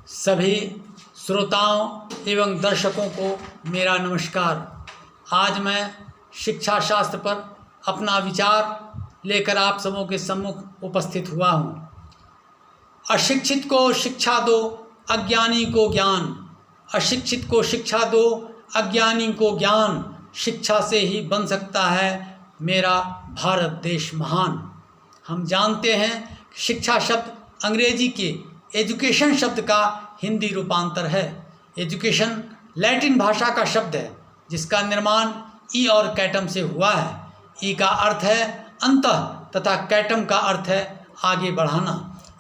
सभी श्रोताओं एवं दर्शकों को मेरा नमस्कार। आज मैं शिक्षा शास्त्र पर अपना विचार लेकर आप सबों के सम्मुख उपस्थित हुआ हूँ। अशिक्षित को शिक्षा दो, अज्ञानी को ज्ञान। अशिक्षित को शिक्षा दो, अज्ञानी को ज्ञान। शिक्षा से ही बन सकता है मेरा भारत देश महान। हम जानते हैं शिक्षा शब्द अंग्रेजी के एजुकेशन शब्द का हिंदी रूपांतर है। एजुकेशन लैटिन भाषा का शब्द है जिसका निर्माण ई और कैटम से हुआ है। ई का अर्थ है अंतः तथा कैटम का अर्थ है आगे बढ़ाना।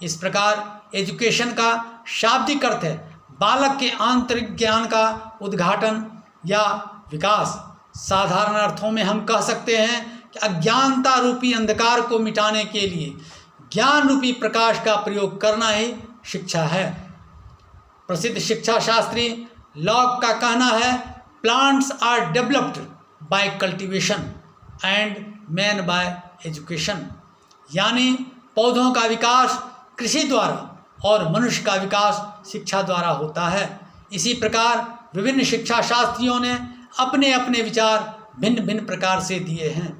इस प्रकार एजुकेशन का शाब्दिक अर्थ है बालक के आंतरिक ज्ञान का उद्घाटन या विकास। साधारण अर्थों में हम कह सकते हैं कि अज्ञानता रूपी अंधकार को मिटाने के लिए ज्ञान रूपी प्रकाश का प्रयोग करना ही शिक्षा है। प्रसिद्ध शिक्षा शास्त्री लॉक का कहना है, plants are developed by cultivation and man by education. यानी पौधों का विकास कृषि द्वारा और मनुष्य का विकास शिक्षा द्वारा होता है। इसी प्रकार विभिन्न शिक्षा शास्त्रियों ने अपने अपने विचार भिन्न भिन्न प्रकार से दिए हैं।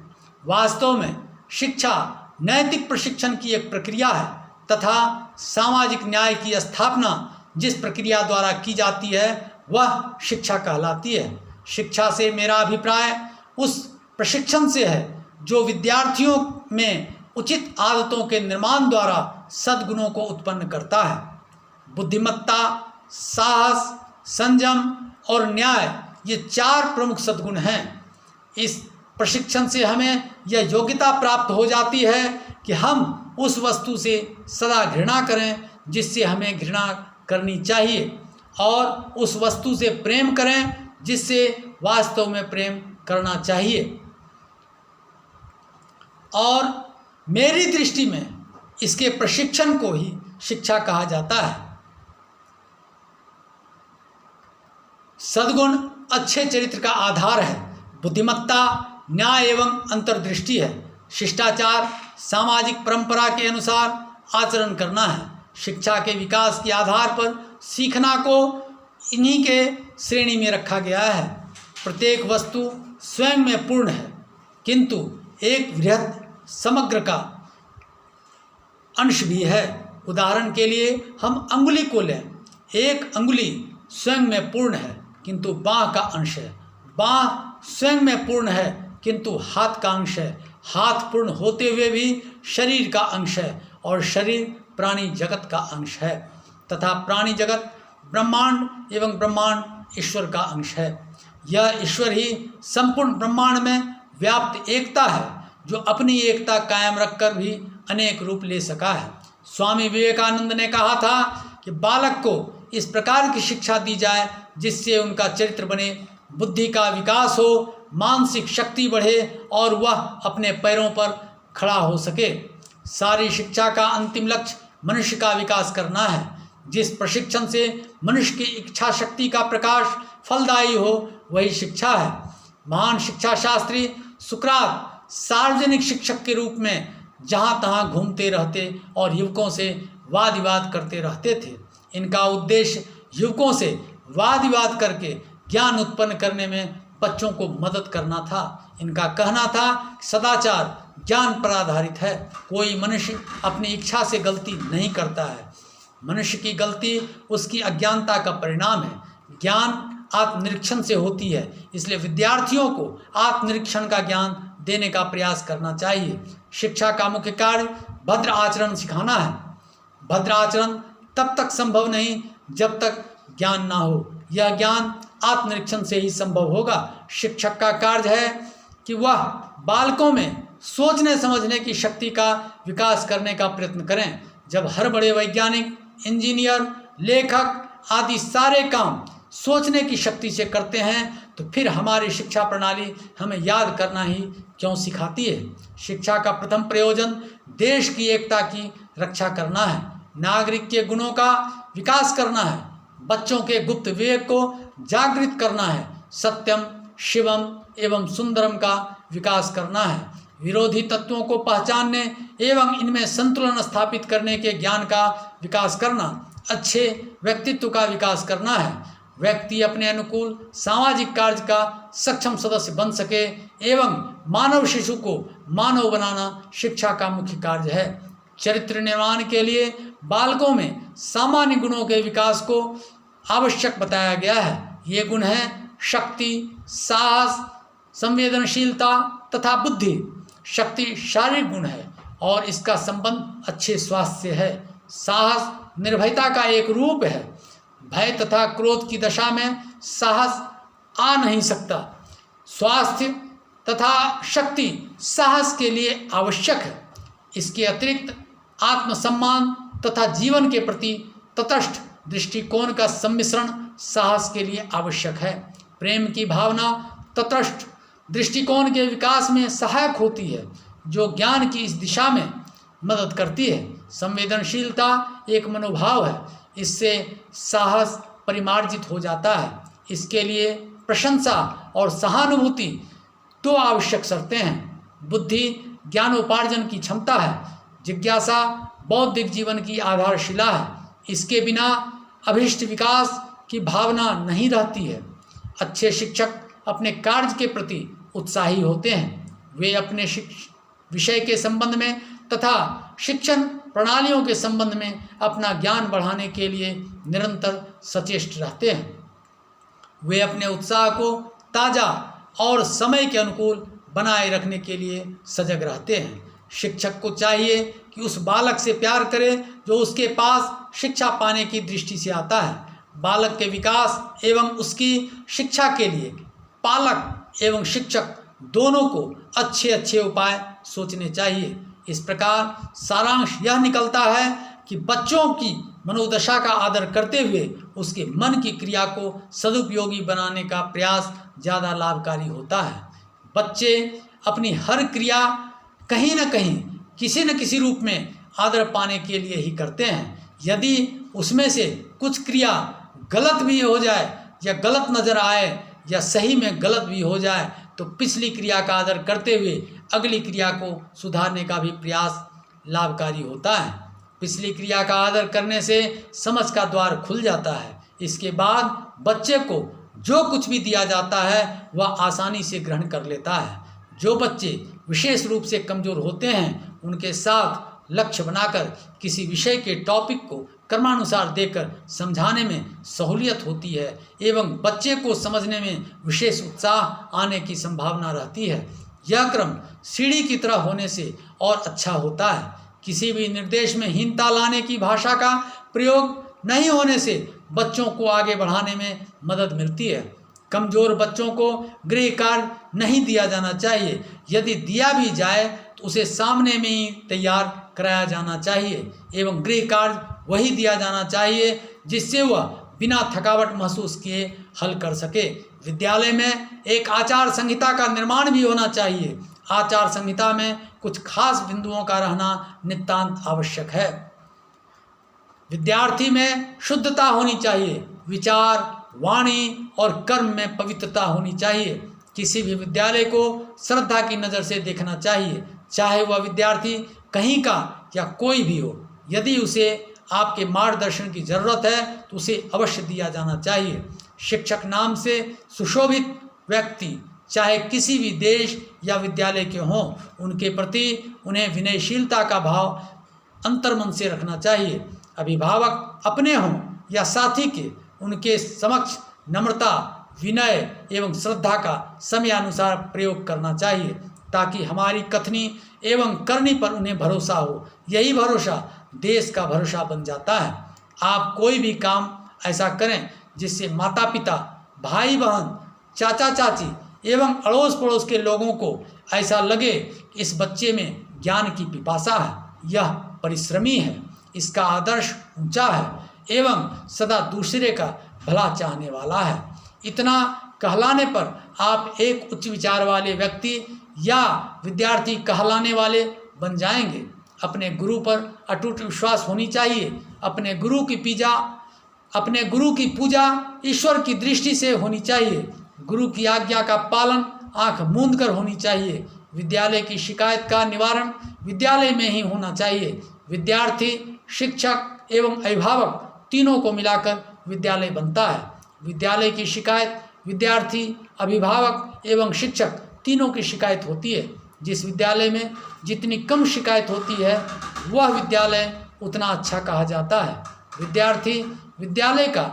वास्तव में शिक्षा नैतिक प्रशिक्षण की एक प्रक्रिया है तथा सामाजिक न्याय की स्थापना जिस प्रक्रिया द्वारा की जाती है वह शिक्षा कहलाती है। शिक्षा से मेरा अभिप्राय उस प्रशिक्षण से है जो विद्यार्थियों में उचित आदतों के निर्माण द्वारा सद्गुणों को उत्पन्न करता है। बुद्धिमत्ता, साहस, संयम और न्याय ये चार प्रमुख सद्गुण हैं। इस प्रशिक्षण से हमें यह योग्यता प्राप्त हो जाती है कि हम उस वस्तु से सदा घृणा करें जिससे हमें घृणा करनी चाहिए और उस वस्तु से प्रेम करें जिससे वास्तव में प्रेम करना चाहिए। और मेरी दृष्टि में इसके प्रशिक्षण को ही शिक्षा कहा जाता है। सद्गुण अच्छे चरित्र का आधार है। बुद्धिमत्ता न्याय एवं अंतर्दृष्टि है। शिष्टाचार सामाजिक परंपरा के अनुसार आचरण करना है। शिक्षा के विकास के आधार पर सीखना को इन्हीं के श्रेणी में रखा गया है। प्रत्येक वस्तु स्वयं में पूर्ण है किंतु एक वृहद समग्र का अंश भी है। उदाहरण के लिए हम अंगुली को लें। एक अंगुली स्वयं में पूर्ण है किंतु बाँह का अंश है। बाँह स्वयं में पूर्ण है किंतु हाथ का अंश है। हाथ पूर्ण होते हुए भी शरीर का अंश है और शरीर प्राणी जगत का अंश है तथा प्राणी जगत ब्रह्मांड एवं ब्रह्मांड ईश्वर का अंश है। यह ईश्वर ही संपूर्ण ब्रह्मांड में व्याप्त एकता है जो अपनी एकता कायम रखकर भी अनेक रूप ले सका है। स्वामी विवेकानंद ने कहा था कि बालक को इस प्रकार की शिक्षा दी जाए जिससे उनका चरित्र बने, बुद्धि का विकास हो, मानसिक शक्ति बढ़े और वह अपने पैरों पर खड़ा हो सके। सारी शिक्षा का अंतिम लक्ष्य मनुष्य का विकास करना है। जिस प्रशिक्षण से मनुष्य की इच्छा शक्ति का प्रकाश फलदायी हो वही शिक्षा है। महान शिक्षा शास्त्री सुकरात सार्वजनिक शिक्षक के रूप में जहाँ तहाँ घूमते रहते और युवकों से वाद विवाद करते रहते थे। इनका उद्देश्य युवकों से वाद विवाद करके ज्ञान उत्पन्न करने में बच्चों को मदद करना था। इनका कहना था सदाचार ज्ञान पर आधारित है। कोई मनुष्य अपनी इच्छा से गलती नहीं करता है। मनुष्य की गलती उसकी अज्ञानता का परिणाम है। ज्ञान आत्मनिरीक्षण से होती है, इसलिए विद्यार्थियों को आत्मनिरीक्षण का ज्ञान देने का प्रयास करना चाहिए। शिक्षा का मुख्य कार्य भद्र आचरण सिखाना है। भद्र आचरण तब तक संभव नहीं जब तक ज्ञान ना हो। यह ज्ञान आत्मनिरीक्षण से ही संभव होगा। शिक्षक का कार्य है कि वह बालकों में सोचने समझने की शक्ति का विकास करने का प्रयत्न करें। जब हर बड़े वैज्ञानिक, इंजीनियर, लेखक आदि सारे काम सोचने की शक्ति से करते हैं तो फिर हमारी शिक्षा प्रणाली हमें याद करना ही क्यों सिखाती है। शिक्षा का प्रथम प्रयोजन देश की एकता की रक्षा करना है, नागरिक के गुणों का विकास करना है, बच्चों के गुप्त विवेक को जागृत करना है, सत्यम, शिवम एवं सुंदरम का विकास करना है, विरोधी तत्वों को पहचानने एवं इनमें संतुलन स्थापित करने के ज्ञान का विकास करना, अच्छे व्यक्तित्व का विकास करना है। व्यक्ति अपने अनुकूल सामाजिक कार्य का सक्षम सदस्य बन सके एवं मानव शिशु को मानव बनाना शिक्षा का मुख्य कार्य है। चरित्र निर्माण के लिए बालकों में सामान्य गुणों के विकास को आवश्यक बताया गया है। ये गुण हैं शक्ति, साहस, संवेदनशीलता तथा बुद्धि। शक्ति शारीरिक गुण है और इसका संबंध अच्छे स्वास्थ्य से है। साहस निर्भयता का एक रूप है। भय तथा क्रोध की दशा में साहस आ नहीं सकता। स्वास्थ्य तथा शक्ति साहस के लिए आवश्यक है। इसके अतिरिक्त आत्मसम्मान तथा जीवन के प्रति तटस्थ दृष्टिकोण का सम्मिश्रण साहस के लिए आवश्यक है। प्रेम की भावना तटस्थ दृष्टिकोण के विकास में सहायक होती है, जो ज्ञान की इस दिशा में मदद करती है। संवेदनशीलता एक मनोभाव है, इससे साहस परिमार्जित हो जाता है। इसके लिए प्रशंसा और सहानुभूति दो आवश्यक शर्तें हैं। बुद्धि ज्ञानोपार्जन की क्षमता है। जिज्ञासा बौद्धिक जीवन की आधारशिला है। इसके बिना अभीष्ट विकास की भावना नहीं रहती है। अच्छे शिक्षक अपने कार्य के प्रति उत्साही होते हैं। वे अपने विषय के संबंध में तथा शिक्षण प्रणालियों के संबंध में अपना ज्ञान बढ़ाने के लिए निरंतर सचेष्ट रहते हैं। वे अपने उत्साह को ताज़ा और समय के अनुकूल बनाए रखने के लिए सजग रहते हैं। शिक्षक को चाहिए कि उस बालक से प्यार करे जो उसके पास शिक्षा पाने की दृष्टि से आता है। बालक के विकास एवं उसकी शिक्षा के लिए पालक एवं शिक्षक दोनों को अच्छे अच्छे उपाय सोचने चाहिए। इस प्रकार सारांश यह निकलता है कि बच्चों की मनोदशा का आदर करते हुए उसके मन की क्रिया को सदुपयोगी बनाने का प्रयास ज़्यादा लाभकारी होता है। बच्चे अपनी हर क्रिया कहीं न कहीं किसी न किसी रूप में आदर पाने के लिए ही करते हैं। यदि उसमें से कुछ क्रिया गलत भी हो जाए या गलत नज़र आए या सही में गलत भी हो जाए तो पिछली क्रिया का आदर करते हुए अगली क्रिया को सुधारने का भी प्रयास लाभकारी होता है। पिछली क्रिया का आदर करने से समझ का द्वार खुल जाता है। इसके बाद बच्चे को जो कुछ भी दिया जाता है वह आसानी से ग्रहण कर लेता है। जो बच्चे विशेष रूप से कमज़ोर होते हैं उनके साथ लक्ष्य बनाकर किसी विषय के टॉपिक को क्रमानुसार देकर समझाने में सहूलियत होती है एवं बच्चे को समझने में विशेष उत्साह आने की संभावना रहती है। यह क्रम सीढ़ी की तरह होने से और अच्छा होता है। किसी भी निर्देश में हीनता लाने की भाषा का प्रयोग नहीं होने से बच्चों को आगे बढ़ाने में मदद मिलती है। कमज़ोर बच्चों को गृह कार्य नहीं दिया जाना चाहिए। यदि दिया भी जाए तो उसे सामने में ही तैयार कराया जाना चाहिए एवं गृह कार्य वही दिया जाना चाहिए जिससे वह बिना थकावट महसूस किए हल कर सके। विद्यालय में एक आचार संहिता का निर्माण भी होना चाहिए। आचार संहिता में कुछ खास बिंदुओं का रहना नितांत आवश्यक है। विद्यार्थी में शुद्धता होनी चाहिए। विचार, वाणी और कर्म में पवित्रता होनी चाहिए। किसी भी विद्यालय को श्रद्धा की नज़र से देखना चाहिए, चाहे वह विद्यार्थी कहीं का या कोई भी हो। यदि उसे आपके मार्गदर्शन की ज़रूरत है तो उसे अवश्य दिया जाना चाहिए। शिक्षक नाम से सुशोभित व्यक्ति चाहे किसी भी देश या विद्यालय के हों, उनके प्रति उन्हें विनयशीलता का भाव अंतर्मन से रखना चाहिए। अभिभावक अपने हों या साथी के, उनके समक्ष नम्रता, विनय एवं श्रद्धा का समयानुसार प्रयोग करना चाहिए ताकि हमारी कथनी एवं करनी पर उन्हें भरोसा हो। यही भरोसा देश का भरोसा बन जाता है। आप कोई भी काम ऐसा करें जिससे माता पिता, भाई बहन, चाचा चाची एवं अड़ोस पड़ोस के लोगों को ऐसा लगे कि इस बच्चे में ज्ञान की पिपासा है, यह परिश्रमी है, इसका आदर्श ऊंचा है एवं सदा दूसरे का भला चाहने वाला है। इतना कहलाने पर आप एक उच्च विचार वाले व्यक्ति या विद्यार्थी कहलाने वाले बन जाएंगे। अपने गुरु पर अटूट विश्वास होनी चाहिए। अपने गुरु की पूजा ईश्वर की दृष्टि से होनी चाहिए। गुरु की आज्ञा का पालन आंख मूंद कर होनी चाहिए। विद्यालय की शिकायत का निवारण विद्यालय में ही होना चाहिए। विद्यार्थी, शिक्षक एवं अभिभावक तीनों को मिलाकर विद्यालय बनता है। विद्यालय की शिकायत विद्यार्थी, अभिभावक एवं शिक्षक तीनों की शिकायत होती है। जिस विद्यालय में जितनी कम शिकायत होती है वह विद्यालय उतना अच्छा कहा जाता है। विद्यार्थी विद्यालय का,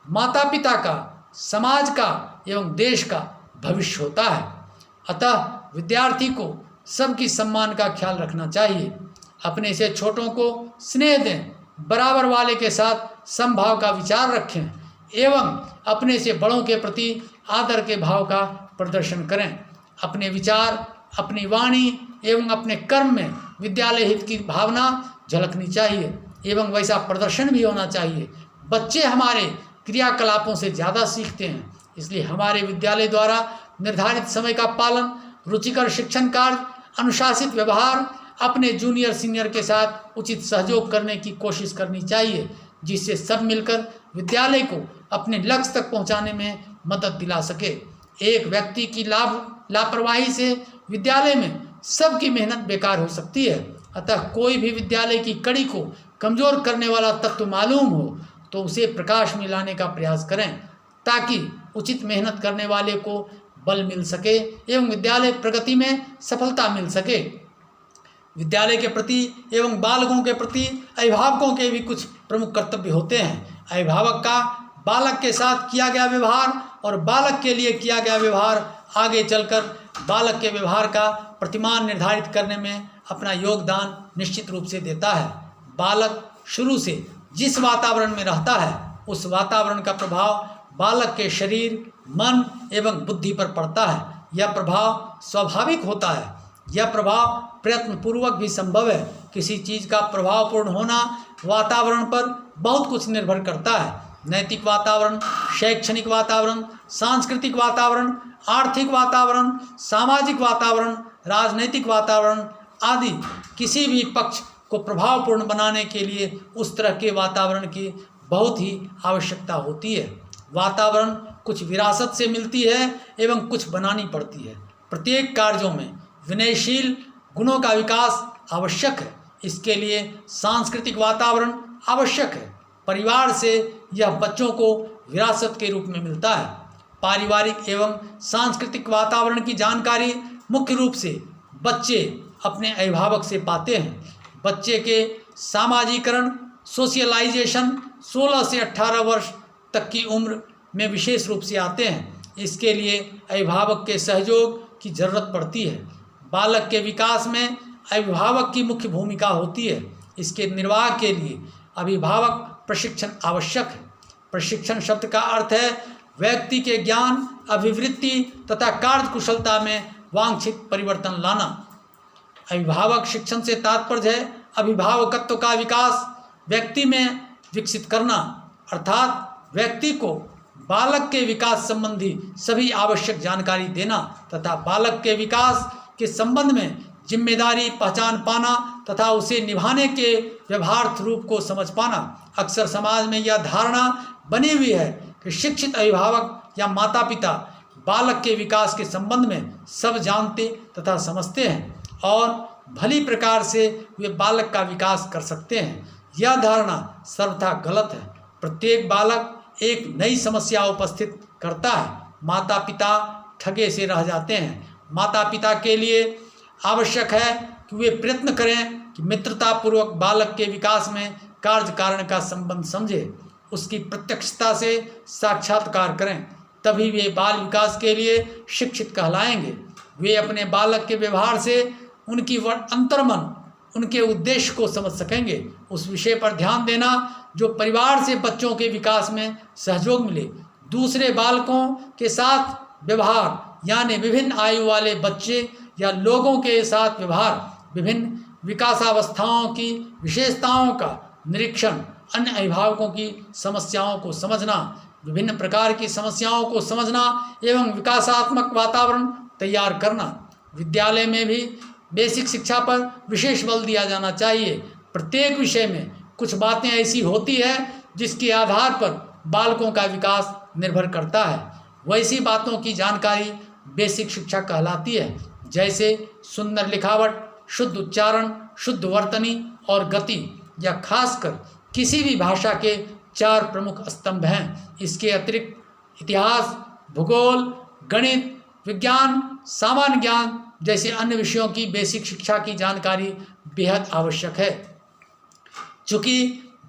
माता पिता का, समाज का एवं देश का भविष्य होता है। अतः विद्यार्थी को सबकी सम्मान का ख्याल रखना चाहिए। अपने से छोटों को स्नेह दें, बराबर वाले के साथ समभाव का विचार रखें एवं अपने से बड़ों के प्रति आदर के भाव का प्रदर्शन करें। अपने विचार, अपनी वाणी एवं अपने कर्म में विद्यालय हित की भावना झलकनी चाहिए एवं वैसा प्रदर्शन भी होना चाहिए। बच्चे हमारे क्रियाकलापों से ज़्यादा सीखते हैं, इसलिए हमारे विद्यालय द्वारा निर्धारित समय का पालन, रुचिकर शिक्षण कार्य, अनुशासित व्यवहार, अपने जूनियर सीनियर के साथ उचित सहयोग करने की कोशिश करनी चाहिए, जिससे सब मिलकर विद्यालय को अपने लक्ष्य तक पहुंचाने में मदद दिला सके। एक व्यक्ति की लापरवाही से विद्यालय में सबकी मेहनत बेकार हो सकती है। अतः कोई भी विद्यालय की कड़ी को कमज़ोर करने वाला तत्व मालूम हो तो उसे प्रकाश में लाने का प्रयास करें, ताकि उचित मेहनत करने वाले को बल मिल सके एवं विद्यालय प्रगति में सफलता मिल सके। विद्यालय के प्रति एवं बालकों के प्रति अभिभावकों के भी कुछ प्रमुख कर्तव्य होते हैं। अभिभावक का बालक के साथ किया गया व्यवहार और बालक के लिए किया गया व्यवहार आगे चलकर बालक के व्यवहार का प्रतिमान निर्धारित करने में अपना योगदान निश्चित रूप से देता है। बालक शुरू से जिस वातावरण में रहता है उस वातावरण का प्रभाव बालक के शरीर, मन एवं बुद्धि पर पड़ता है। यह प्रभाव स्वाभाविक होता है। यह प्रभाव प्रयत्नपूर्वक भी संभव है। किसी चीज़ का प्रभावपूर्ण होना वातावरण पर बहुत कुछ निर्भर करता है। नैतिक वातावरण, शैक्षणिक वातावरण, सांस्कृतिक वातावरण, आर्थिक वातावरण, सामाजिक वातावरण, राजनैतिक वातावरण आदि किसी भी पक्ष को प्रभावपूर्ण बनाने के लिए उस तरह के वातावरण की बहुत ही आवश्यकता होती है। वातावरण कुछ विरासत से मिलती है एवं कुछ बनानी पड़ती है। प्रत्येक कार्यों में विनयशील गुणों का विकास आवश्यक है। इसके लिए सांस्कृतिक वातावरण आवश्यक है। परिवार से यह बच्चों को विरासत के रूप में मिलता है। पारिवारिक एवं सांस्कृतिक वातावरण की जानकारी मुख्य रूप से बच्चे अपने अभिभावक से पाते हैं। बच्चे के सामाजिकरण, सोशलाइजेशन 16 से 18 वर्ष तक की उम्र में विशेष रूप से आते हैं। इसके लिए अभिभावक के सहयोग की जरूरत पड़ती है। बालक के विकास में अभिभावक की मुख्य भूमिका होती है। इसके निर्वाह के लिए अभिभावक प्रशिक्षण आवश्यक है। प्रशिक्षण शब्द का अर्थ है व्यक्ति के ज्ञान, अभिवृत्ति तथा कार्यकुशलता में वांछित परिवर्तन लाना। अभिभावक शिक्षण से तात्पर्य है अभिभावकत्व का विकास व्यक्ति में विकसित करना, अर्थात व्यक्ति को बालक के विकास संबंधी सभी आवश्यक जानकारी देना तथा बालक के विकास के संबंध में जिम्मेदारी पहचान पाना तथा उसे निभाने के व्यवहार्थ रूप को समझ पाना। अक्सर समाज में यह धारणा बनी हुई है कि शिक्षित अभिभावक या माता पिता बालक के विकास के संबंध में सब जानते तथा समझते हैं और भली प्रकार से वे बालक का विकास कर सकते हैं। यह धारणा सर्वथा गलत है। प्रत्येक बालक एक नई समस्या उपस्थित करता है। माता पिता ठगे से रह जाते हैं। माता पिता के लिए आवश्यक है कि वे प्रयत्न करें कि मित्रतापूर्वक बालक के विकास में कार्य कारण का संबंध समझे, उसकी प्रत्यक्षता से साक्षात्कार करें, तभी वे बाल विकास के लिए शिक्षित कहलाएंगे। वे अपने बालक के व्यवहार से उनकी अंतर्मन, उनके उद्देश्य को समझ सकेंगे। उस विषय पर ध्यान देना जो परिवार से बच्चों के विकास में सहयोग मिले। दूसरे बालकों के साथ व्यवहार यानी विभिन्न आयु वाले बच्चे या लोगों के साथ व्यवहार, विभिन्न विकासावस्थाओं की विशेषताओं का निरीक्षण, अन्य अभिभावकों की समस्याओं को समझना, विभिन्न प्रकार की समस्याओं को समझना एवं विकासात्मक वातावरण तैयार करना। विद्यालय में भी बेसिक शिक्षा पर विशेष बल दिया जाना चाहिए। प्रत्येक विषय में कुछ बातें ऐसी होती है जिसके आधार पर बालकों का विकास निर्भर करता है। वैसी बातों की जानकारी बेसिक शिक्षा कहलाती है, जैसे सुंदर लिखावट, शुद्ध उच्चारण, शुद्ध वर्तनी और गति, या खासकर किसी भी भाषा के 4 प्रमुख स्तंभ हैं। इसके अतिरिक्त इतिहास, भूगोल, गणित, विज्ञान, सामान्य ज्ञान जैसे अन्य विषयों की बेसिक शिक्षा की जानकारी बेहद आवश्यक है। चूँकि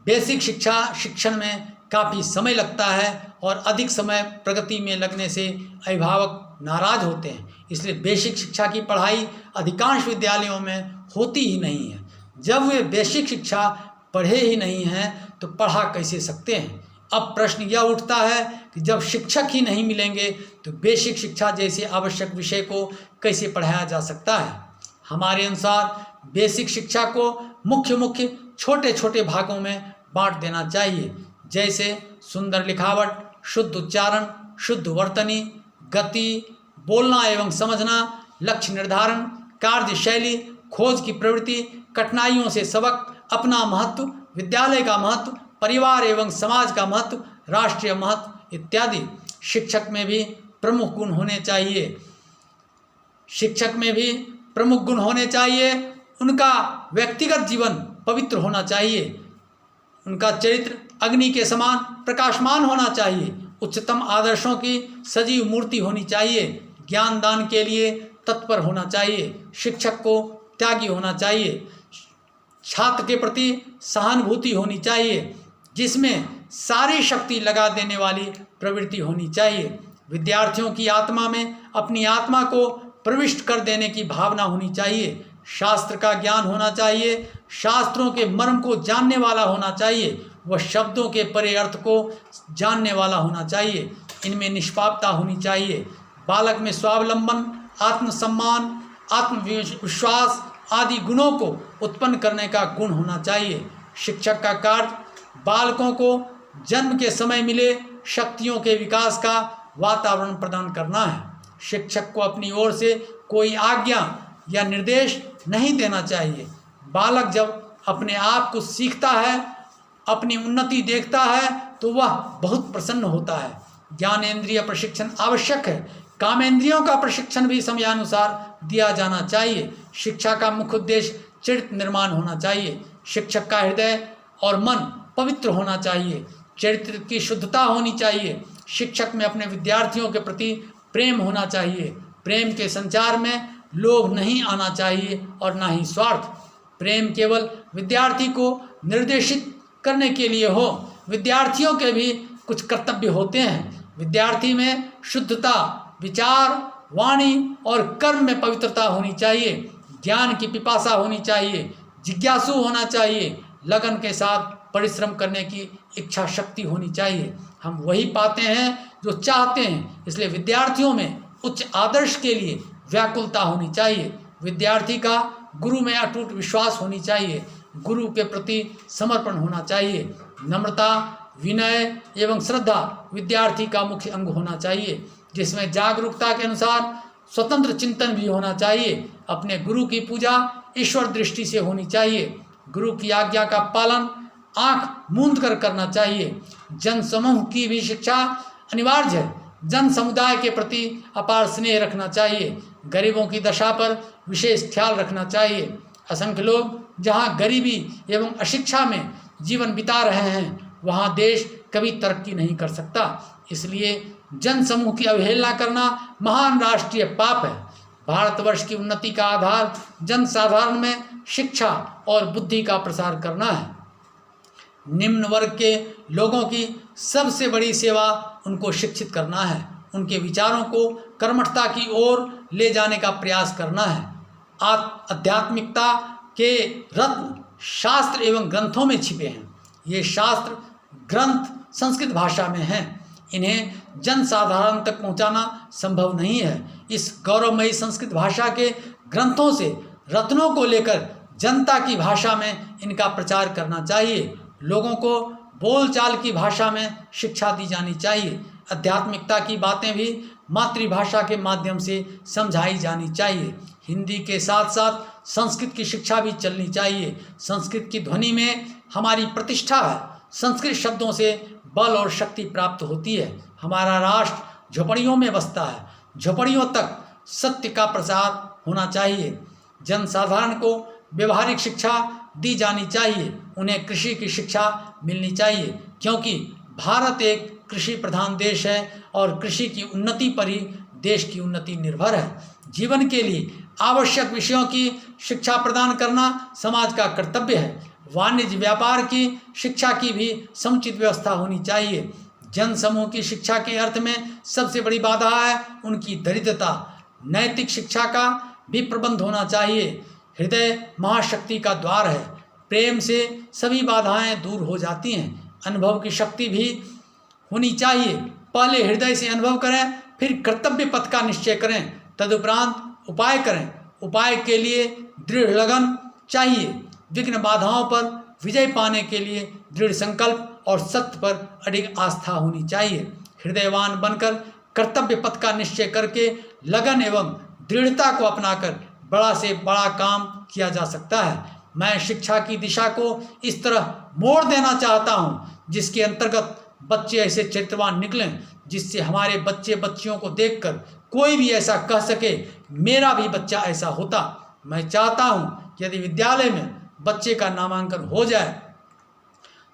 बेसिक शिक्षण में काफ़ी समय लगता है और अधिक समय प्रगति में लगने से अभिभावक नाराज होते हैं, इसलिए बेसिक शिक्षा की पढ़ाई अधिकांश विद्यालयों में होती ही नहीं है। जब वे बेसिक शिक्षा पढ़े ही नहीं हैं तो पढ़ा कैसे सकते हैं। अब प्रश्न यह उठता है कि जब शिक्षक ही नहीं मिलेंगे तो बेसिक शिक्षा जैसे आवश्यक विषय को कैसे पढ़ाया जा सकता है। हमारे अनुसार बेसिक शिक्षा को मुख्य छोटे छोटे भागों में बांट देना चाहिए, जैसे सुंदर लिखावट, शुद्ध उच्चारण, शुद्ध वर्तनी, गति, बोलना एवं समझना, लक्ष्य निर्धारण, कार्यशैली, खोज की प्रवृत्ति, कठिनाइयों से सबक, अपना महत्व, विद्यालय का महत्व, परिवार एवं समाज का महत्व, राष्ट्रीय महत्व इत्यादि। शिक्षक में भी प्रमुख गुण होने चाहिए। उनका व्यक्तिगत जीवन पवित्र होना चाहिए। उनका चरित्र अग्नि के समान प्रकाशमान होना चाहिए। उच्चतम आदर्शों की सजीव मूर्ति होनी चाहिए। ज्ञान दान के लिए तत्पर होना चाहिए। शिक्षक को त्यागी होना चाहिए। छात्र के प्रति सहानुभूति होनी चाहिए, जिसमें सारी शक्ति लगा देने वाली प्रवृत्ति होनी चाहिए। विद्यार्थियों की आत्मा में अपनी आत्मा को प्रविष्ट कर देने की भावना होनी चाहिए। शास्त्र का ज्ञान होना चाहिए। शास्त्रों के मर्म को जानने वाला होना चाहिए। वह शब्दों के परे अर्थ को जानने वाला होना चाहिए। इनमें निष्पापता होनी चाहिए। बालक में स्वावलंबन, आत्मसम्मान, आत्मविश्वास आदि गुणों को उत्पन्न करने का गुण होना चाहिए। शिक्षक का कार्य बालकों को जन्म के समय मिले शक्तियों के विकास का वातावरण प्रदान करना है। शिक्षक को अपनी ओर से कोई आज्ञा या निर्देश नहीं देना चाहिए। बालक जब अपने आप को सीखता है, अपनी उन्नति देखता है तो वह बहुत प्रसन्न होता है। ज्ञानेंद्रिय प्रशिक्षण आवश्यक है। कामेंद्रियों का प्रशिक्षण भी समयानुसार दिया जाना चाहिए। शिक्षा का मुख्य उद्देश्य चरित्र निर्माण होना चाहिए। शिक्षक का हृदय और मन पवित्र होना चाहिए। चरित्र की शुद्धता होनी चाहिए। शिक्षक में अपने विद्यार्थियों के प्रति प्रेम होना चाहिए। प्रेम के संचार में लोभ नहीं आना चाहिए और ना ही स्वार्थ। प्रेम केवल विद्यार्थी को निर्देशित करने के लिए हो। विद्यार्थियों के भी कुछ कर्तव्य होते हैं। विद्यार्थी में शुद्धता, विचार, वाणी और कर्म में पवित्रता होनी चाहिए। ज्ञान की पिपासा होनी चाहिए। जिज्ञासु होना चाहिए। लगन के साथ परिश्रम करने की इच्छा शक्ति होनी चाहिए। हम वही पाते हैं जो चाहते हैं, इसलिए विद्यार्थियों में उच्च आदर्श के लिए व्याकुलता होनी चाहिए। विद्यार्थी का गुरु में अटूट विश्वास होनी चाहिए। गुरु के प्रति समर्पण होना चाहिए। नम्रता, विनय एवं श्रद्धा विद्यार्थी का मुख्य अंग होना चाहिए, जिसमें जागरूकता के अनुसार स्वतंत्र चिंतन भी होना चाहिए। अपने गुरु की पूजा ईश्वर दृष्टि से होनी चाहिए। गुरु की आज्ञा का पालन आंख मूंद कर करना चाहिए। जन समूह की भी शिक्षा अनिवार्य है। जन समुदाय के प्रति अपार स्नेह रखना चाहिए। गरीबों की दशा पर विशेष ख्याल रखना चाहिए। असंख्य लोग जहाँ गरीबी एवं अशिक्षा में जीवन बिता रहे हैं, वहाँ देश कभी तरक्की नहीं कर सकता। इसलिए जन समूह की अवहेलना करना महान राष्ट्रीय पाप है। भारतवर्ष की उन्नति का आधार जन साधारण में शिक्षा और बुद्धि का प्रसार करना है। निम्न वर्ग के लोगों की सबसे बड़ी सेवा उनको शिक्षित करना है। उनके विचारों को कर्मठता की ओर ले जाने का प्रयास करना है। आध्यात्मिकता के रत्न शास्त्र एवं ग्रंथों में छिपे हैं। ये शास्त्र ग्रंथ संस्कृत भाषा में हैं। इन्हें जन साधारण तक पहुंचाना संभव नहीं है। इस गौरवमयी संस्कृत भाषा के ग्रंथों से रत्नों को लेकर जनता की भाषा में इनका प्रचार करना चाहिए। लोगों को बोलचाल की भाषा में शिक्षा दी जानी चाहिए। आध्यात्मिकता की बातें भी मातृभाषा के माध्यम से समझाई जानी चाहिए। हिंदी के साथ साथ संस्कृत की शिक्षा भी चलनी चाहिए। संस्कृत की ध्वनि में हमारी प्रतिष्ठा है। संस्कृत शब्दों से बल और शक्ति प्राप्त होती है। हमारा राष्ट्र झोपड़ियों में बसता है। झोपड़ियों तक सत्य का प्रसार होना चाहिए। जनसाधारण को व्यवहारिक शिक्षा दी जानी चाहिए। उन्हें कृषि की शिक्षा मिलनी चाहिए। क्योंकि भारत एक कृषि प्रधान देश है और कृषि की उन्नति पर ही देश की उन्नति निर्भर है। जीवन के लिए आवश्यक विषयों की शिक्षा प्रदान करना समाज का कर्तव्य है। वाणिज्य व्यापार की शिक्षा की भी समुचित व्यवस्था होनी चाहिए। जन समूह की शिक्षा के अर्थ में सबसे बड़ी बाधा है उनकी दरिद्रता। नैतिक शिक्षा का भी प्रबंध होना चाहिए। हृदय महाशक्ति का द्वार है। प्रेम से सभी बाधाएं दूर हो जाती हैं। अनुभव की शक्ति भी होनी चाहिए। पहले हृदय से अनुभव करें, फिर कर्तव्य पथ का निश्चय करें, तदुपरांत उपाय करें। उपाय के लिए दृढ़ लगन चाहिए। विघ्न बाधाओं पर विजय पाने के लिए दृढ़ संकल्प और सत्य पर अडिग आस्था होनी चाहिए। हृदयवान बनकर कर्तव्य पथ का निश्चय करके लगन एवं दृढ़ता को अपनाकर बड़ा से बड़ा काम किया जा सकता है। मैं शिक्षा की दिशा को इस तरह मोड़ देना चाहता हूँ जिसके अंतर्गत बच्चे ऐसे चरित्रवान निकलें जिससे हमारे बच्चे बच्चियों को देखकर कोई भी ऐसा कह सके मेरा भी बच्चा ऐसा होता। मैं चाहता हूँ कि यदि विद्यालय में बच्चे का नामांकन हो जाए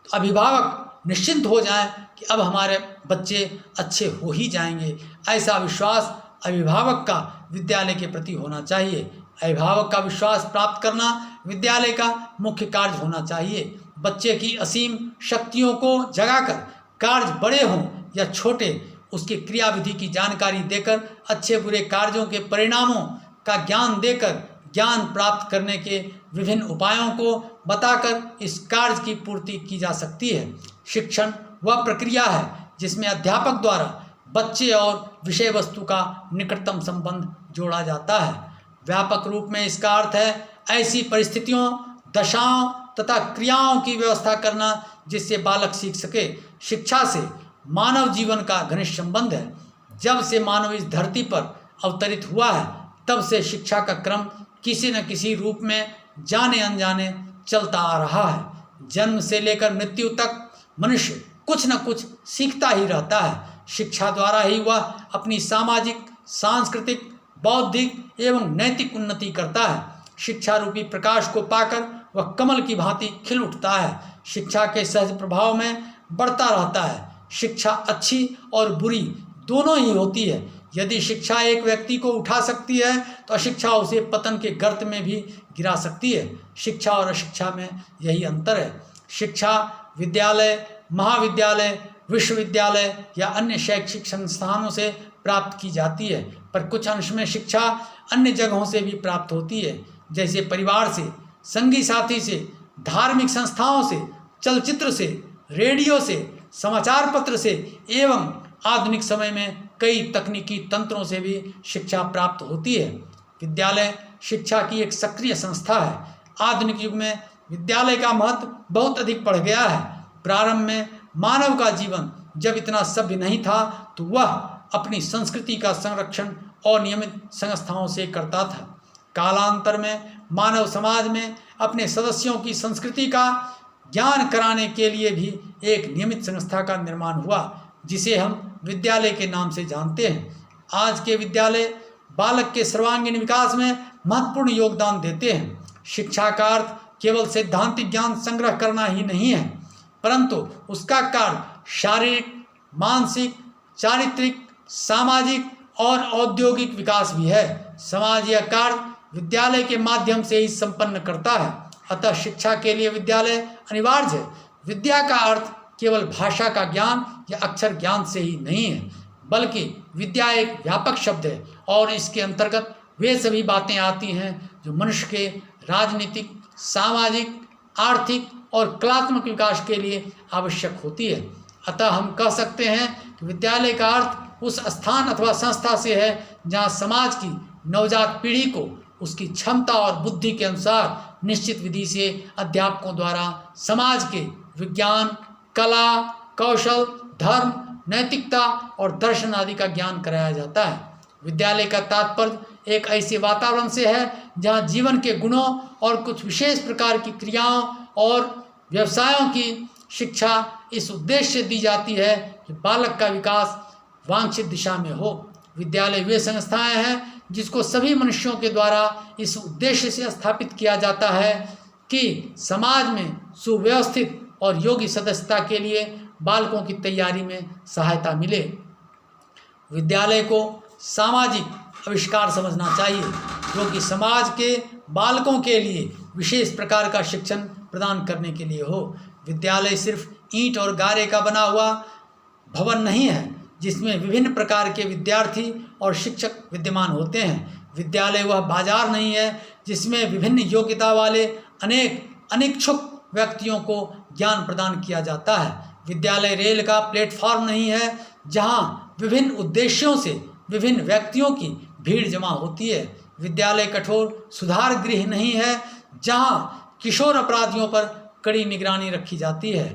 तो अभिभावक निश्चिंत हो जाएं कि अब हमारे बच्चे अच्छे हो ही जाएंगे। ऐसा विश्वास अभिभावक का विद्यालय के प्रति होना चाहिए। अभिभावक का विश्वास प्राप्त करना विद्यालय का मुख्य कार्य होना चाहिए। बच्चे की असीम शक्तियों को जगाकर कार्य बड़े हों या छोटे उसकी क्रियाविधि की जानकारी देकर अच्छे बुरे कार्यों के परिणामों का ज्ञान देकर ज्ञान प्राप्त करने के विभिन्न उपायों को बताकर इस कार्य की पूर्ति की जा सकती है। शिक्षण वह प्रक्रिया है जिसमें अध्यापक द्वारा बच्चे और विषय वस्तु का निकटतम संबंध जोड़ा जाता है। व्यापक रूप में इसका अर्थ है ऐसी परिस्थितियों, दशाओं तथा क्रियाओं की व्यवस्था करना जिससे बालक सीख सके। शिक्षा से मानव जीवन का घनिष्ठ संबंध है। जब से मानव इस धरती पर अवतरित हुआ है तब से शिक्षा का क्रम किसी न किसी रूप में जाने अनजाने चलता आ रहा है। जन्म से लेकर मृत्यु तक मनुष्य कुछ न कुछ सीखता ही रहता है। शिक्षा द्वारा ही वह अपनी सामाजिक, सांस्कृतिक, बौद्धिक एवं नैतिक उन्नति करता है। शिक्षा रूपी प्रकाश को पाकर वह कमल की भांति खिल उठता है। शिक्षा के सहज प्रभाव में बढ़ता रहता है। शिक्षा अच्छी और बुरी दोनों ही होती है। यदि शिक्षा एक व्यक्ति को उठा सकती है तो अशिक्षा उसे पतन के गर्त में भी गिरा सकती है। शिक्षा और अशिक्षा में यही अंतर है। शिक्षा विद्यालय, महाविद्यालय, विश्वविद्यालय या अन्य शैक्षिक संस्थानों से प्राप्त की जाती है, पर कुछ अंश में शिक्षा अन्य जगहों से भी प्राप्त होती है, जैसे परिवार से, संगी साथी से, धार्मिक संस्थाओं से, चलचित्र से, रेडियो से, समाचार पत्र से एवं आधुनिक समय में कई तकनीकी तंत्रों से भी शिक्षा प्राप्त होती है। विद्यालय शिक्षा की एक सक्रिय संस्था है। आधुनिक युग में विद्यालय का महत्व बहुत अधिक बढ़ गया है। प्रारंभ में मानव का जीवन जब इतना सभ्य नहीं था तो वह अपनी संस्कृति का संरक्षण और नियमित संस्थाओं से करता था। कालांतर में मानव समाज में अपने सदस्यों की संस्कृति का ज्ञान कराने के लिए भी एक नियमित संस्था का निर्माण हुआ जिसे हम विद्यालय के नाम से जानते हैं। आज के विद्यालय बालक के सर्वांगीण विकास में महत्वपूर्ण योगदान देते हैं। शिक्षा का अर्थ केवल सैद्धांतिक ज्ञान संग्रह करना ही नहीं है, परंतु उसका कार्य शारीरिक, मानसिक, चारित्रिक, सामाजिक और औद्योगिक विकास भी है। समाज यह कार्य विद्यालय के माध्यम से ही संपन्न करता है। अतः शिक्षा के लिए विद्यालय अनिवार्य है। विद्या का अर्थ केवल भाषा का ज्ञान या अक्षर ज्ञान से ही नहीं है, बल्कि विद्या एक व्यापक शब्द है और इसके अंतर्गत वे सभी बातें आती हैं जो मनुष्य के राजनीतिक, सामाजिक, आर्थिक और कलात्मक विकास के लिए आवश्यक होती है। अतः हम कह सकते हैं कि विद्यालय का अर्थ उस स्थान अथवा संस्था से है जहाँ समाज की नवजात पीढ़ी को उसकी क्षमता और बुद्धि के अनुसार निश्चित विधि से अध्यापकों द्वारा समाज के विज्ञान, कला, कौशल, धर्म, नैतिकता और दर्शन आदि का ज्ञान कराया जाता है। विद्यालय का तात्पर्य एक ऐसे वातावरण से है जहाँ जीवन के गुणों और कुछ विशेष प्रकार की क्रियाओं और व्यवसायों की शिक्षा इस उद्देश्य से दी जाती है कि बालक का विकास वांछित दिशा में हो। विद्यालय वे संस्थाएं हैं जिसको सभी मनुष्यों के द्वारा इस उद्देश्य से स्थापित किया जाता है कि समाज में सुव्यवस्थित और योग्य सदस्यता के लिए बालकों की तैयारी में सहायता मिले। विद्यालय को सामाजिक आविष्कार समझना चाहिए, जो कि समाज के बालकों के लिए विशेष प्रकार का शिक्षण प्रदान करने के लिए हो। विद्यालय सिर्फ ईंट और गारे का बना हुआ भवन नहीं है जिसमें विभिन्न प्रकार के विद्यार्थी और शिक्षक विद्यमान होते हैं। विद्यालय वह बाजार नहीं है जिसमें विभिन्न योग्यता वाले अनिच्छुक व्यक्तियों को ज्ञान प्रदान किया जाता है। विद्यालय रेल का प्लेटफॉर्म नहीं है जहां विभिन्न उद्देश्यों से विभिन्न व्यक्तियों की भीड़ जमा होती है। विद्यालय कठोर सुधार गृह नहीं है जहां किशोर अपराधियों पर कड़ी निगरानी रखी जाती है।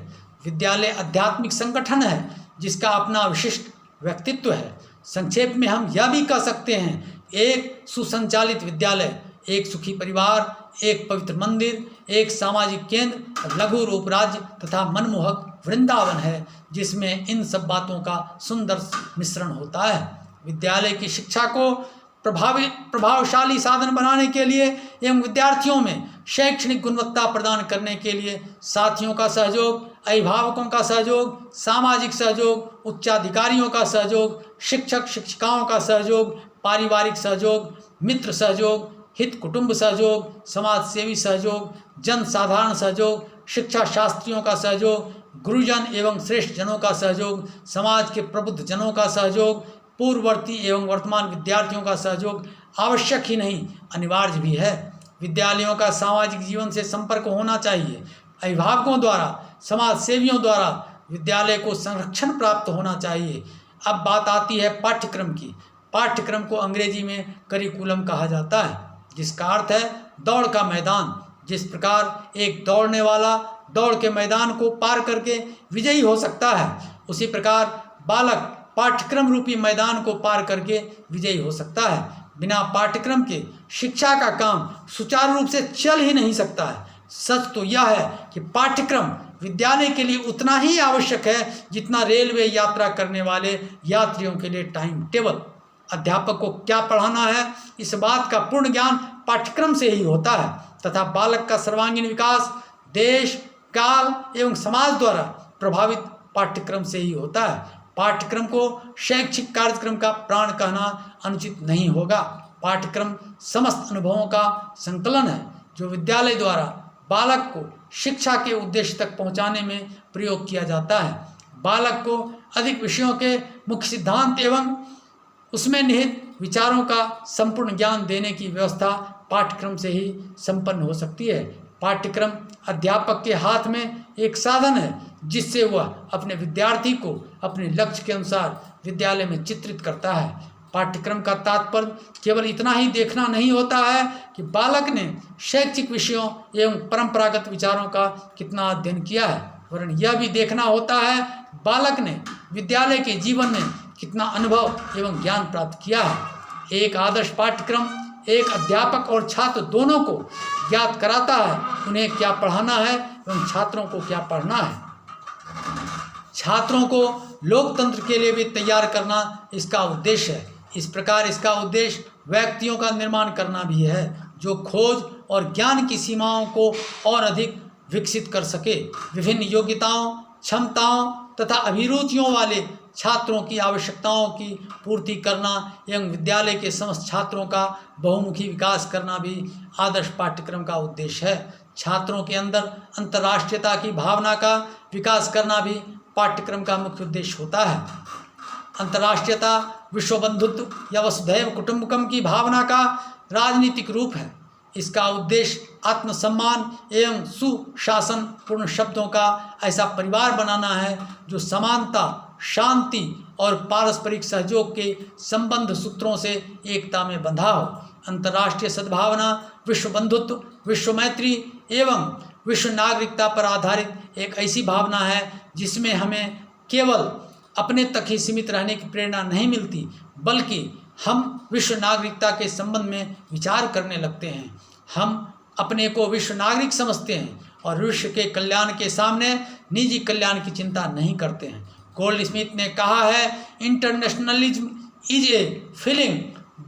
विद्यालय आध्यात्मिक संगठन है जिसका अपना विशिष्ट व्यक्तित्व है। संक्षेप में हम यह भी कह सकते हैं, एक सुसंचालित विद्यालय एक सुखी परिवार, एक पवित्र मंदिर, एक सामाजिक केंद्र, लघु रूप राज्य तथा मनमोहक वृंदावन है जिसमें इन सब बातों का सुंदर मिश्रण होता है। विद्यालय की शिक्षा को प्रभावशाली साधन बनाने के लिए एवं विद्यार्थियों में शैक्षणिक गुणवत्ता प्रदान करने के लिए साथियों का सहयोग, अभिभावकों का सहयोग, सामाजिक सहयोग, उच्चाधिकारियों का सहयोग, शिक्षक शिक्षिकाओं का सहयोग, पारिवारिक सहयोग, मित्र सहयोग, हित कुटुंब सहयोग, समाज सेवी सहयोग, जन साधारण सहयोग, शिक्षा शास्त्रियों का सहयोग, गुरुजन एवं श्रेष्ठ जनों का सहयोग, समाज के प्रबुद्ध जनों का सहयोग, पूर्ववर्ती एवं वर्तमान विद्यार्थियों का सहयोग आवश्यक ही नहीं अनिवार्य भी है। विद्यालयों का सामाजिक जीवन से संपर्क होना चाहिए। अभिभावकों द्वारा, समाज सेवियों द्वारा विद्यालय को संरक्षण प्राप्त होना चाहिए। अब बात आती है पाठ्यक्रम की। पाठ्यक्रम को अंग्रेजी में करिकुलम कहा जाता है, जिसका अर्थ है दौड़ का मैदान। जिस प्रकार एक दौड़ने वाला दौड़ के मैदान को पार करके विजयी हो सकता है, उसी प्रकार बालक पाठ्यक्रम रूपी मैदान को पार करके विजयी हो सकता है। बिना पाठ्यक्रम के शिक्षा का काम सुचारू रूप से चल ही नहीं सकता है। सच तो यह है कि पाठ्यक्रम विद्यालय के लिए उतना ही आवश्यक है जितना रेलवे यात्रा करने वाले यात्रियों के लिए टाइम टेबल। अध्यापक को क्या पढ़ाना है, इस बात का पूर्ण ज्ञान पाठ्यक्रम से ही होता है तथा बालक का सर्वांगीण विकास देश, काल एवं समाज द्वारा प्रभावित पाठ्यक्रम से ही होता है। पाठ्यक्रम को शैक्षिक कार्यक्रम का प्राण कहना अनुचित नहीं होगा। पाठ्यक्रम समस्त अनुभवों का संकलन है जो विद्यालय द्वारा बालक को शिक्षा के उद्देश्य तक पहुंचाने में प्रयोग किया जाता है। बालक को अधिक विषयों के मुख्य सिद्धांत एवं उसमें निहित विचारों का संपूर्ण ज्ञान देने की व्यवस्था पाठ्यक्रम से ही संपन्न हो सकती है। पाठ्यक्रम अध्यापक के हाथ में एक साधन है जिससे वह अपने विद्यार्थी को अपने लक्ष्य के अनुसार विद्यालय में चित्रित करता है। पाठ्यक्रम का तात्पर्य केवल इतना ही देखना नहीं होता है कि बालक ने शैक्षिक विषयों एवं परंपरागत विचारों का कितना अध्ययन किया है, वरन यह भी देखना होता है बालक ने विद्यालय के जीवन में कितना अनुभव एवं ज्ञान प्राप्त किया है। एक आदर्श पाठ्यक्रम एक अध्यापक और छात्र दोनों को ज्ञात कराता है उन्हें क्या पढ़ाना है एवं छात्रों को क्या पढ़ना है। छात्रों को लोकतंत्र के लिए भी तैयार करना इसका उद्देश्य है। इस प्रकार इसका उद्देश्य व्यक्तियों का निर्माण करना भी है जो खोज और ज्ञान की सीमाओं को और अधिक विकसित कर सके। विभिन्न योग्यताओं, क्षमताओं तथा अभिरुचियों वाले छात्रों की आवश्यकताओं की पूर्ति करना एवं विद्यालय के समस्त छात्रों का बहुमुखी विकास करना भी आदर्श पाठ्यक्रम का उद्देश्य है। छात्रों के अंदर अंतर्राष्ट्रीयता की भावना का विकास करना भी पाठ्यक्रम का मुख्य उद्देश्य होता है। अंतर्राष्ट्रीयता विश्व बंधुत्व या वसुधैव कुटुंबकम की भावना का राजनीतिक रूप है। इसका उद्देश्य आत्मसम्मान एवं सुशासन पूर्ण शब्दों का ऐसा परिवार बनाना है जो समानता, शांति और पारस्परिक सहयोग के संबंध सूत्रों से एकता में बंधा हो। अंतर्राष्ट्रीय सद्भावना विश्व बंधुत्व, विश्व मैत्री एवं विश्व नागरिकता पर आधारित एक ऐसी भावना है जिसमें हमें केवल अपने तक ही सीमित रहने की प्रेरणा नहीं मिलती, बल्कि हम विश्व नागरिकता के संबंध में विचार करने लगते हैं। हम अपने को विश्व नागरिक समझते हैं और विश्व के कल्याण के सामने निजी कल्याण की चिंता नहीं करते हैं। गोल्ड स्मिथ ने कहा है, internationalism is a feeling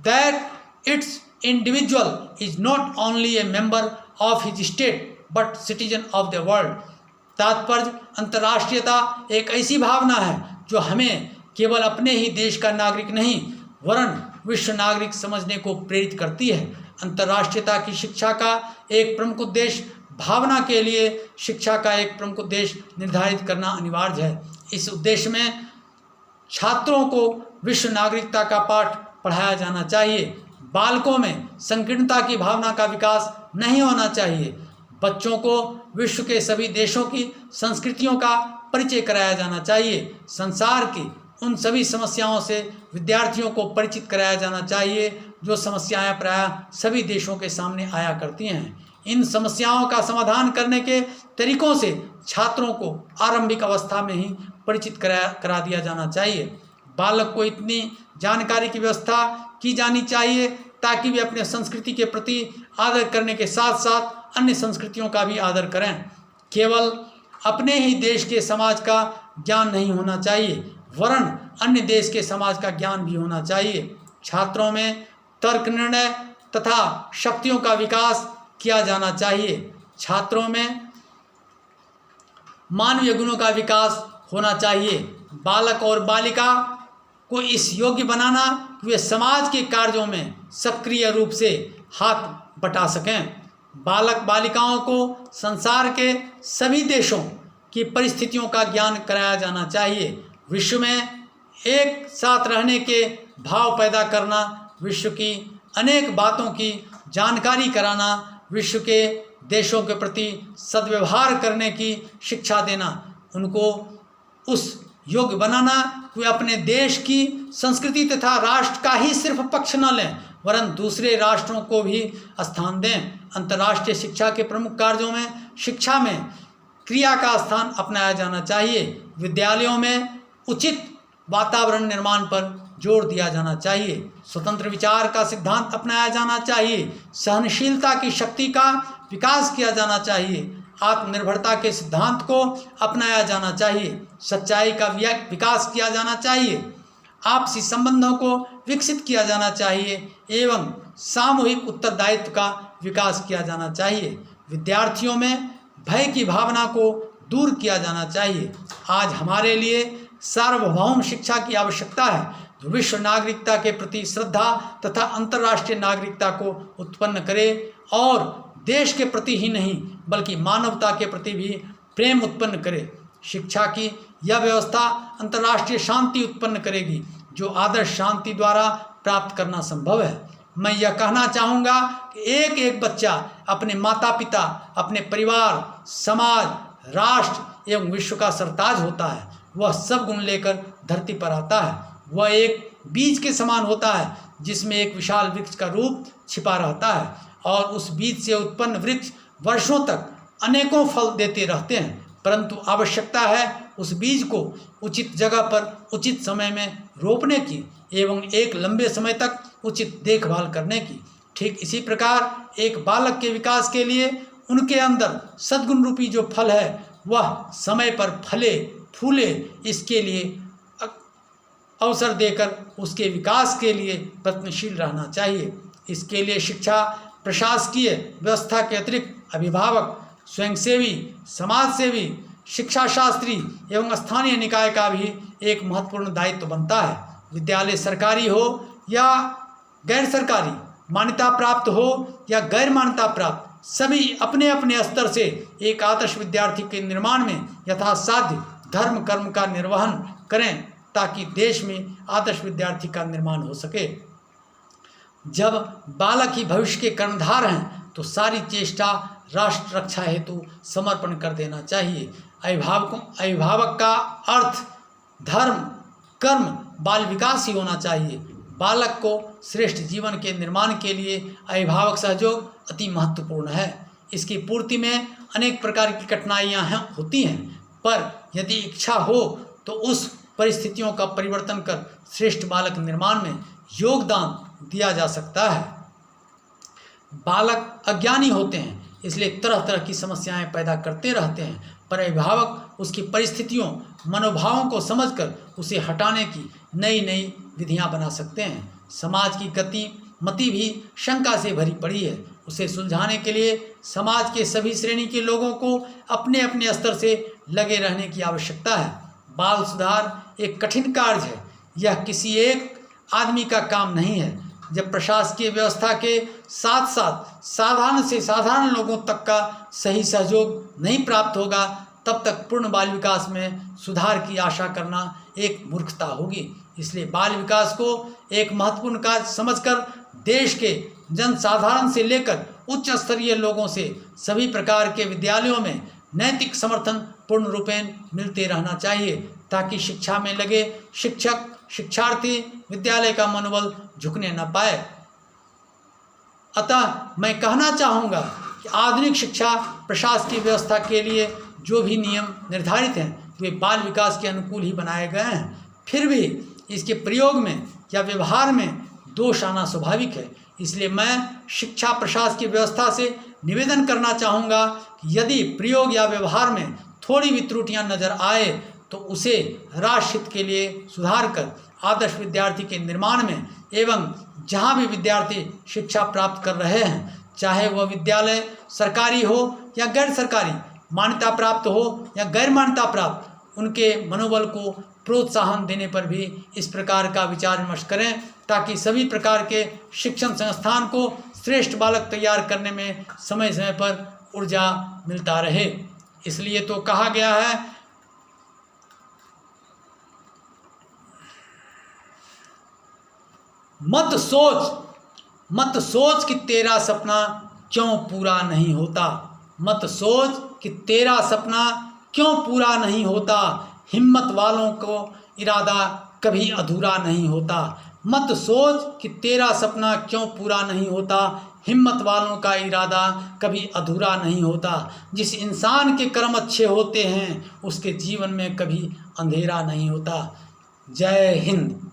that it's individual is not only A member of his state but citizen of the world. तात्पर्य अंतर्राष्ट्रीयता एक ऐसी भावना है जो हमें केवल अपने ही देश का नागरिक नहीं वरन विश्व नागरिक समझने को प्रेरित करती है। अंतर्राष्ट्रीयता की शिक्षा का एक प्रमुख उद्देश्य भावना के लिए शिक्षा का एक प्रमुख उद्देश्य निर्धारित करना अनिवार्य है। इस उद्देश्य में छात्रों को विश्व नागरिकता का पाठ पढ़ाया जाना चाहिए। बालकों में संकीर्णता की भावना का विकास नहीं होना चाहिए। बच्चों को विश्व के सभी देशों की संस्कृतियों का परिचय कराया जाना चाहिए। संसार की उन सभी समस्याओं से विद्यार्थियों को परिचित कराया जाना चाहिए जो समस्याएं प्रायः सभी देशों के सामने आया करती हैं। इन समस्याओं का समाधान करने के तरीकों से छात्रों को आरंभिक अवस्था में ही परिचित करा दिया जाना चाहिए। बालक को इतनी जानकारी की व्यवस्था की जानी चाहिए ताकि वे अपने संस्कृति के प्रति आदर करने के साथ साथ अन्य संस्कृतियों का भी आदर करें। केवल अपने ही देश के समाज का ज्ञान नहीं होना चाहिए वरन अन्य देश के समाज का ज्ञान भी होना चाहिए। छात्रों में तर्क निर्णय तथा शक्तियों का विकास किया जाना चाहिए। छात्रों में मानवीय गुणों का विकास होना चाहिए। बालक और बालिका को इस योग्य बनाना कि वे समाज के कार्यों में सक्रिय रूप से हाथ बटा सकें। बालक बालिकाओं को संसार के सभी देशों की परिस्थितियों का ज्ञान कराया जाना चाहिए। विश्व में एक साथ रहने के भाव पैदा करना, विश्व की अनेक बातों की जानकारी कराना, विश्व के देशों के प्रति सद्व्यवहार करने की शिक्षा देना, उनको उस योग्य बनाना कि वे अपने देश की संस्कृति तथा राष्ट्र का ही सिर्फ पक्ष न लें वरन दूसरे राष्ट्रों को भी स्थान दें। अंतर्राष्ट्रीय शिक्षा के प्रमुख कार्यों में शिक्षा में क्रिया का स्थान अपनाया जाना चाहिए। विद्यालयों में उचित वातावरण निर्माण पर जोर दिया जाना चाहिए। स्वतंत्र विचार का सिद्धांत अपनाया जाना चाहिए। सहनशीलता की शक्ति का विकास किया जाना चाहिए। आत्मनिर्भरता के सिद्धांत को अपनाया जाना चाहिए। सच्चाई का विकास किया जाना चाहिए। आपसी संबंधों को विकसित किया जाना चाहिए एवं सामूहिक उत्तरदायित्व का विकास किया जाना चाहिए। विद्यार्थियों में भय की भावना को दूर किया जाना चाहिए। आज हमारे लिए सार्वभौम शिक्षा की आवश्यकता है जो विश्व नागरिकता के प्रति श्रद्धा तथा अंतर्राष्ट्रीय नागरिकता को उत्पन्न करे और देश के प्रति ही नहीं बल्कि मानवता के प्रति भी प्रेम उत्पन्न करे। शिक्षा की यह व्यवस्था अंतर्राष्ट्रीय शांति उत्पन्न करेगी जो आदर्श शांति द्वारा प्राप्त करना संभव है। मैं यह कहना चाहूँगा कि एक एक बच्चा अपने माता पिता, अपने परिवार, समाज, राष्ट्र एवं विश्व का सरताज होता है। वह सब गुण लेकर धरती पर आता है। वह एक बीज के समान होता है जिसमें एक विशाल वृक्ष का रूप छिपा रहता है और उस बीज से उत्पन्न वृक्ष वर्षों तक अनेकों फल देते रहते हैं, परंतु आवश्यकता है उस बीज को उचित जगह पर उचित समय में रोपने की एवं एक लंबे समय तक उचित देखभाल करने की। ठीक इसी प्रकार एक बालक के विकास के लिए उनके अंदर सद्गुण रूपी जो फल है वह समय पर फले फूले, इसके लिए अवसर देकर उसके विकास के लिए प्रयत्नशील रहना चाहिए। इसके लिए शिक्षा प्रशासकीय व्यवस्था के अतिरिक्त अभिभावक, स्वयंसेवी, समाजसेवी, शिक्षा शास्त्री एवं स्थानीय निकाय का भी एक महत्वपूर्ण दायित्व बनता है। विद्यालय सरकारी हो या गैर सरकारी, मान्यता प्राप्त हो या गैर मान्यता प्राप्त, सभी अपने अपने स्तर से एक आदर्श विद्यार्थी के निर्माण में यथासाध्य धर्म कर्म का निर्वहन करें ताकि देश में आदर्श विद्यार्थी का निर्माण हो सके। जब बालक ही भविष्य के कर्णधार हैं तो सारी चेष्टा राष्ट्र रक्षा हेतु समर्पण कर देना चाहिए। अभिभावक का अर्थ धर्म कर्म बाल विकास ही होना चाहिए। बालक को श्रेष्ठ जीवन के निर्माण के लिए अभिभावक सहयोग अति महत्वपूर्ण है। इसकी पूर्ति में अनेक प्रकार की कठिनाइयाँ होती हैं, पर यदि इच्छा हो तो उस परिस्थितियों का परिवर्तन कर श्रेष्ठ बालक निर्माण में योगदान दिया जा सकता है। बालक अज्ञानी होते हैं इसलिए तरह तरह की समस्याएं पैदा करते रहते हैं, पर अभिभावक उसकी परिस्थितियों मनोभावों को समझकर उसे हटाने की नई नई विधियां बना सकते हैं। समाज की गति मति भी शंका से भरी पड़ी है। उसे सुलझाने के लिए समाज के सभी श्रेणी के लोगों को अपने अपने स्तर से लगे रहने की आवश्यकता है। बाल सुधार एक कठिन कार्य है, यह किसी एक आदमी का काम नहीं है। जब प्रशासकीय व्यवस्था के साथ साथ साधारण से साधारण लोगों तक का सही सहयोग नहीं प्राप्त होगा, तब तक पूर्ण बाल विकास में सुधार की आशा करना एक मूर्खता होगी। इसलिए बाल विकास को एक महत्वपूर्ण कार्य समझकर देश के जनसाधारण से लेकर उच्च स्तरीय लोगों से सभी प्रकार के विद्यालयों में नैतिक समर्थन पूर्ण रूपेण मिलते रहना चाहिए, ताकि शिक्षा में लगे शिक्षक शिक्षार्थी विद्यालय का मनोबल झुकने न पाए। अतः मैं कहना चाहूँगा कि आधुनिक शिक्षा प्रशासकीय व्यवस्था के लिए जो भी नियम निर्धारित हैं वे बाल विकास के अनुकूल ही बनाए गए हैं। फिर भी इसके प्रयोग में या व्यवहार में दोष आना स्वाभाविक है। इसलिए मैं शिक्षा प्रशासकीय व्यवस्था से निवेदन करना चाहूँगा कि यदि प्रयोग या व्यवहार में थोड़ी भी त्रुटियाँ नजर आए तो उसे राष्ट्र हित के लिए सुधार कर आदर्श विद्यार्थी के निर्माण में एवं जहाँ भी विद्यार्थी शिक्षा प्राप्त कर रहे हैं, चाहे वह विद्यालय सरकारी हो या गैर सरकारी, मान्यता प्राप्त हो या गैर मान्यता प्राप्त, उनके मनोबल को प्रोत्साहन देने पर भी इस प्रकार का विचार विमर्श करें, ताकि सभी प्रकार के शिक्षण संस्थान को श्रेष्ठ बालक तैयार करने में समय समय पर ऊर्जा मिलता रहे। इसलिए तो कहा गया है, मत सोच कि तेरा सपना क्यों पूरा नहीं होता। मत सोच कि तेरा सपना क्यों पूरा नहीं होता। हिम्मत वालों को इरादा कभी अधूरा नहीं होता। मत सोच कि तेरा सपना क्यों पूरा नहीं होता। हिम्मत वालों का इरादा कभी अधूरा नहीं होता। जिस इंसान के कर्म अच्छे होते हैं उसके जीवन में कभी अंधेरा नहीं होता। जय हिंद।